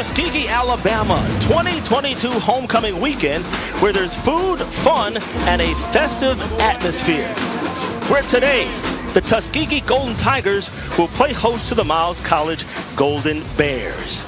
Tuskegee, Alabama, 2022 homecoming weekend where there's food, fun, and a festive atmosphere. Where today, the Tuskegee Golden Tigers will play host to the Miles College Golden Bears.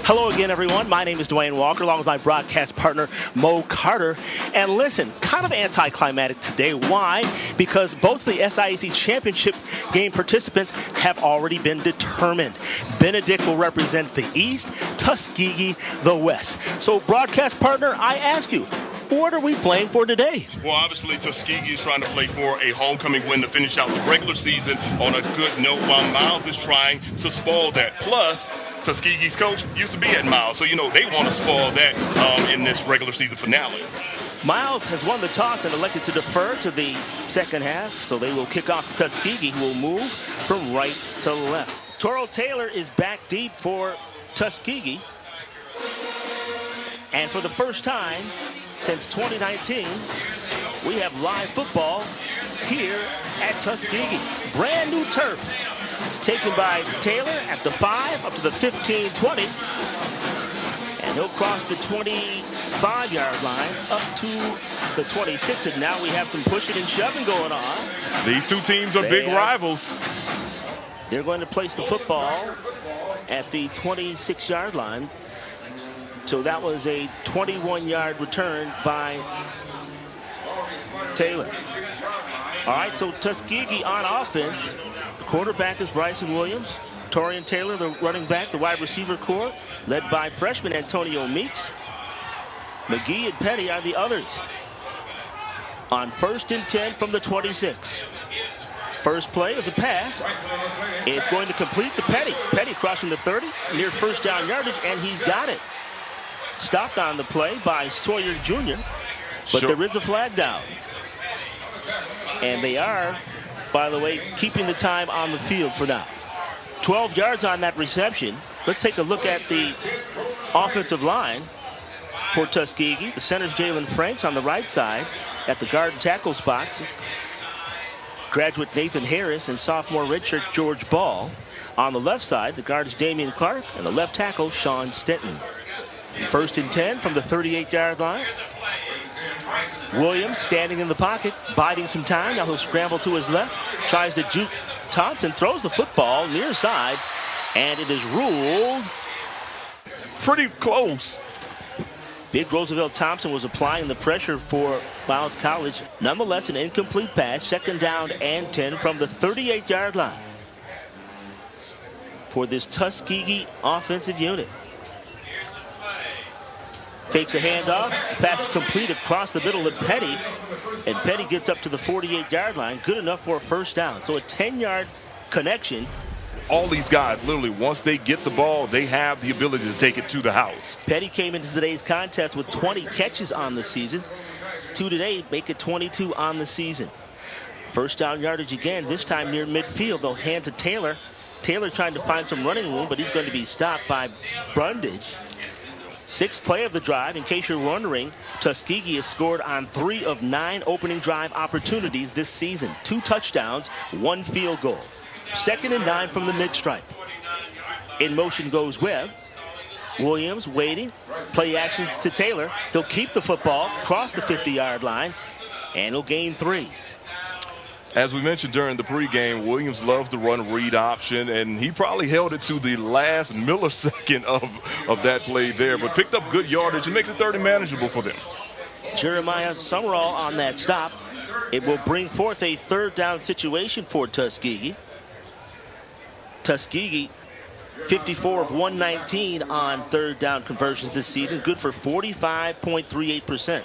Hello again, everyone. My name is Duane Walker, along with my broadcast partner, Mo Carter. And listen, kind of anticlimactic today. Why? Because both the SIAC championship game participants have already been determined. Benedict will represent the East, Tuskegee the West. So, broadcast partner, I ask you, what are we playing for today? Well, obviously, Tuskegee is trying to play for a homecoming win to finish out the regular season on a good note, while Miles is trying to spoil that. Plus, Tuskegee's coach used to be at Miles, so, they want to spoil that in this regular season finale. Miles has won the toss and elected to defer to the second half, so they will kick off to Tuskegee, who will move from right to left. Toro Taylor is back deep for Tuskegee. And for the first time since 2019, we have live football here at Tuskegee. Brand new turf taken by Taylor at the 5 up to the 15-20. And he'll cross the 25-yard line up to the 26. And now we have some pushing and shoving going on. These two teams are big rivals. They're going to place the football at the 26-yard line. So that was a 21-yard return by Taylor. All right, so Tuskegee on offense. The quarterback is Bryson Williams. Torian Taylor, the running back, the wide receiver core, led by freshman Antonio Meeks. McGee and Petty are the others. On 1st and 10 from the 26. First play is a pass. It's going to complete to Petty. Petty crossing the 30, near first down yardage, and he's got it. Stopped on the play by Sawyer Jr., but there is a flag down. And they are, by the way, keeping the time on the field for now. 12 yards on that reception. Let's take a look at the offensive line for Tuskegee. The center's Jalen Franks on the right side at the guard and tackle spots. Graduate Nathan Harris and sophomore redshirt George Ball. On the left side, the guard is Damian Clark and the left tackle Sean Stetton. 1st and 10 from the 38-yard line. Williams standing in the pocket, biding some time. Now he'll scramble to his left, tries to juke Thompson, throws the football near side, and it is ruled pretty close. Big Roosevelt Thompson was applying the pressure for Miles College. Nonetheless, an incomplete pass, 2nd down and 10 from the 38-yard line for this Tuskegee offensive unit. Takes a handoff, pass is complete across the middle of Petty, and Petty gets up to the 48-yard line, good enough for a first down. So a 10-yard connection. All these guys, literally, once they get the ball, they have the ability to take it to the house. Petty came into today's contest with 20 catches on the season. 2 today make it 22 on the season. First down yardage again, this time near midfield. They'll hand to Taylor. Taylor trying to find some running room, but he's going to be stopped by Brundage. 6th play of the drive. In case you're wondering, Tuskegee has scored on 3 of 9 opening drive opportunities this season. 2 touchdowns, 1 field goal. 2nd and 9 from the mid-stripe. In motion goes Webb. Williams waiting. Play actions to Taylor. He'll keep the football, cross the 50-yard line, and he'll gain 3. As we mentioned during the pregame, Williams loves to run read option, and he probably held it to the last millisecond of that play there, but picked up good yardage and makes it 30 manageable for them. Jeremiah Summerall on that stop. It will bring forth a 3rd down situation for Tuskegee. Tuskegee, 54 of 119 on 3rd down conversions this season, good for 45.38%.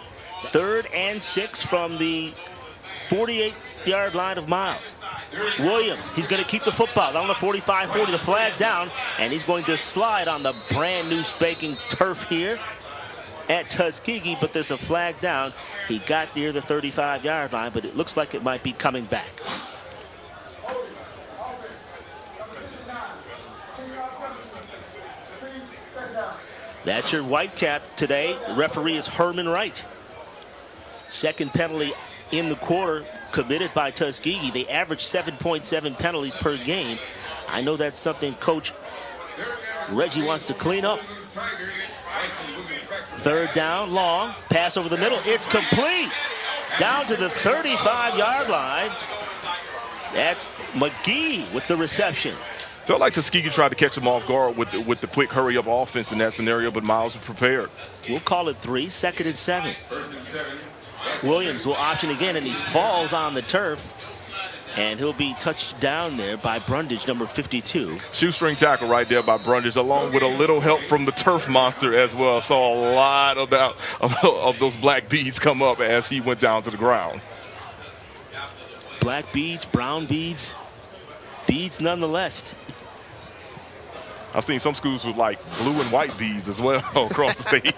3rd and 6 from the 48-yard line of Miles. Williams, he's going to keep the football on the 45-40, the flag down, and he's going to slide on the brand new spanking turf here at Tuskegee, but there's a flag down. He got near the 35-yard line, but it looks like it might be coming back. That's your Whitecap today. The referee is Herman Wright. 2nd penalty in the quarter committed by Tuskegee. They average 7.7 penalties per game. I know that's something Coach Reggie wants to clean up. Third down, long. Pass over the middle. It's complete. Down to the 35-yard line. That's McGee with the reception. Felt like Tuskegee tried to catch him off guard with the quick hurry-up offense in that scenario, but Miles was prepared. We'll call it 3, 2nd and 7. Williams will option again, and he falls on the turf. And he'll be touched down there by Brundage, number 52. Shoestring tackle right there by Brundage, along with a little help from the turf monster as well. Saw a lot of those black beads come up as he went down to the ground. Black beads, brown beads, beads nonetheless. I've seen some schools with like blue and white beads as well across the state.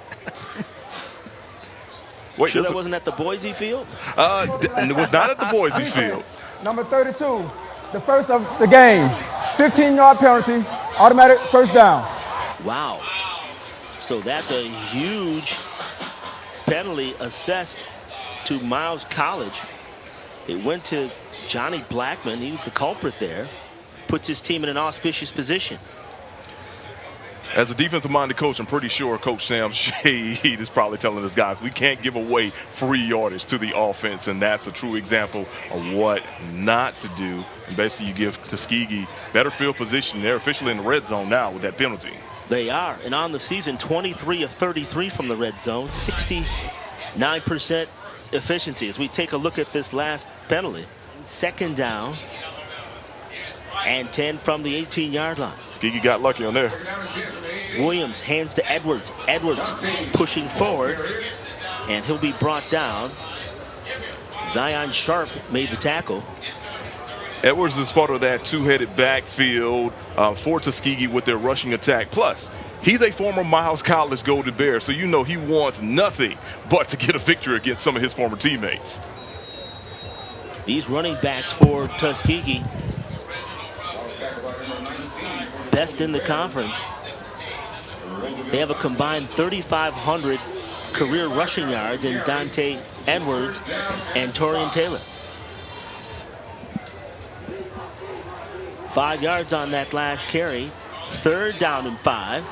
Wait, sure that wasn't at the Boise field? It was not at the Boise field. Number 32, the first of the game. 15-yard penalty, automatic first down. Wow. So that's a huge penalty assessed to Miles College. It went to Johnny Blackman. He was the culprit there. Puts his team in an auspicious position. As a defensive-minded coach, I'm pretty sure Coach Sam Shade is probably telling his guys, we can't give away free yardage to the offense, and that's a true example of what not to do. And basically, you give Tuskegee better field position. They're officially in the red zone now with that penalty. They are. And on the season, 23 of 33 from the red zone, 69% efficiency. As we take a look at this last penalty, 2nd down and 10 from the 18-yard line. Tuskegee got lucky on there. Williams hands to Edwards. Edwards pushing forward, and he'll be brought down. Zion Sharp made the tackle. Edwards is part of that two-headed backfield for Tuskegee with their rushing attack. Plus, he's a former Miles College Golden Bear, so you know he wants nothing but to get a victory against some of his former teammates. These running backs for Tuskegee, best in the conference. They have a combined 3,500 career rushing yards in Dante Edwards and Torian Taylor. 5 yards on that last carry. 3rd down and 5.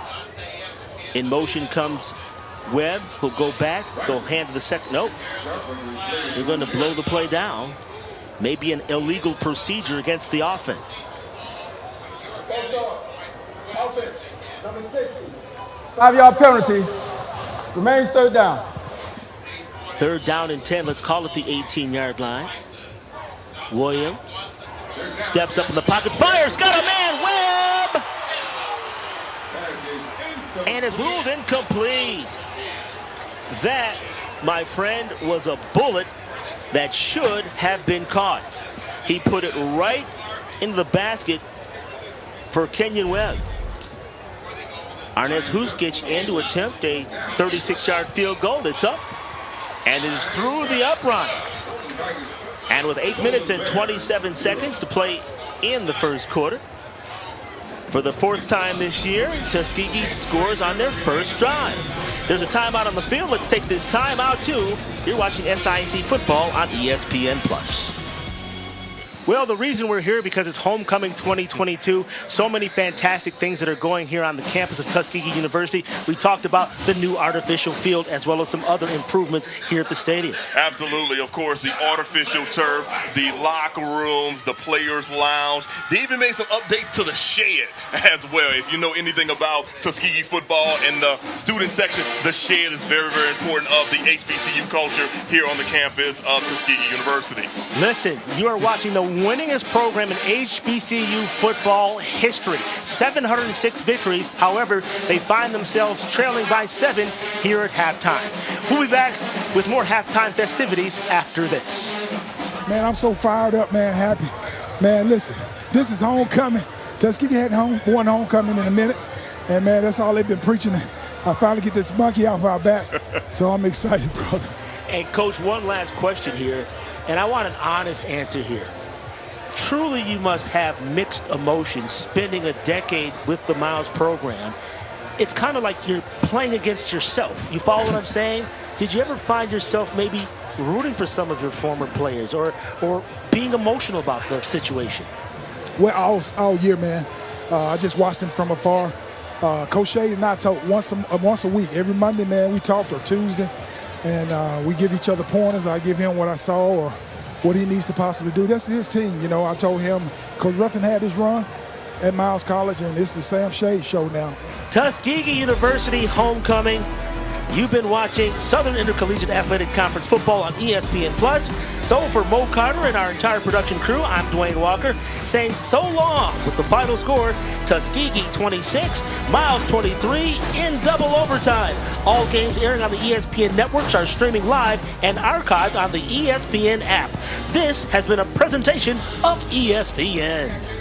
In motion comes Webb. He'll go back. They'll hand to the second. Nope. They're going to blow the play down. Maybe an illegal procedure against the offense. 5-yard penalty. Remains 3rd down. 3rd down and 10. Let's call it the 18-yard line. Williams steps up in the pocket. Fires. Got a man. Webb. And it's ruled incomplete. That, my friend, was a bullet that should have been caught. He put it right into the basket for Kenyon Webb. Arnez Huskic in to attempt a 36-yard field goal. It's up, and it is through the uprights. And with 8 minutes and 27 seconds to play in the first quarter, for the 4th time this year, Tuskegee scores on their first drive. There's a timeout on the field. Let's take this timeout, too. You're watching SIC football on ESPN+. Well, the reason we're here because it's Homecoming 2022. So many fantastic things that are going here on the campus of Tuskegee University. We talked about the new artificial field as well as some other improvements here at the stadium. Absolutely. Of course, the artificial turf, the locker rooms, the players' lounge. They even made some updates to the shed as well. If you know anything about Tuskegee football and the student section, the shed is very, very important of the HBCU culture here on the campus of Tuskegee University. Listen, you are watching the winningest program in HBCU football history. 706 victories. However, they find themselves trailing by 7 here at halftime. We'll be back with more halftime festivities after this. Man, I'm so fired up, man, happy. Man, listen, this is homecoming. Tuskegee hadn't won homecoming in a minute. And, man, that's all they've been preaching. I finally get this monkey off our back. So I'm excited, brother. And, Coach, one last question here, and I want an honest answer here. Truly, you must have mixed emotions spending a decade with the Miles program. It's kind of like you're playing against yourself. You follow what I'm saying? Did you ever find yourself maybe rooting for some of your former players or being emotional about the situation? Well, all year, man. I just watched them from afar. Coach Shade and I talk once a week. Every Monday, man, we talked, or Tuesday, and we give each other pointers. I give him what I saw or what he needs to possibly do. That's his team. You know, I told him Coach Ruffin had his run at Miles College, and it's the Sam Shade show now. Tuskegee University homecoming. You've been watching Southern Intercollegiate Athletic Conference football on ESPN+. So for Mo Carter and our entire production crew, I'm Duane Walker, saying so long with the final score, Tuskegee 26, Miles 23 in double overtime. All games airing on the ESPN networks are streaming live and archived on the ESPN app. This has been a presentation of ESPN.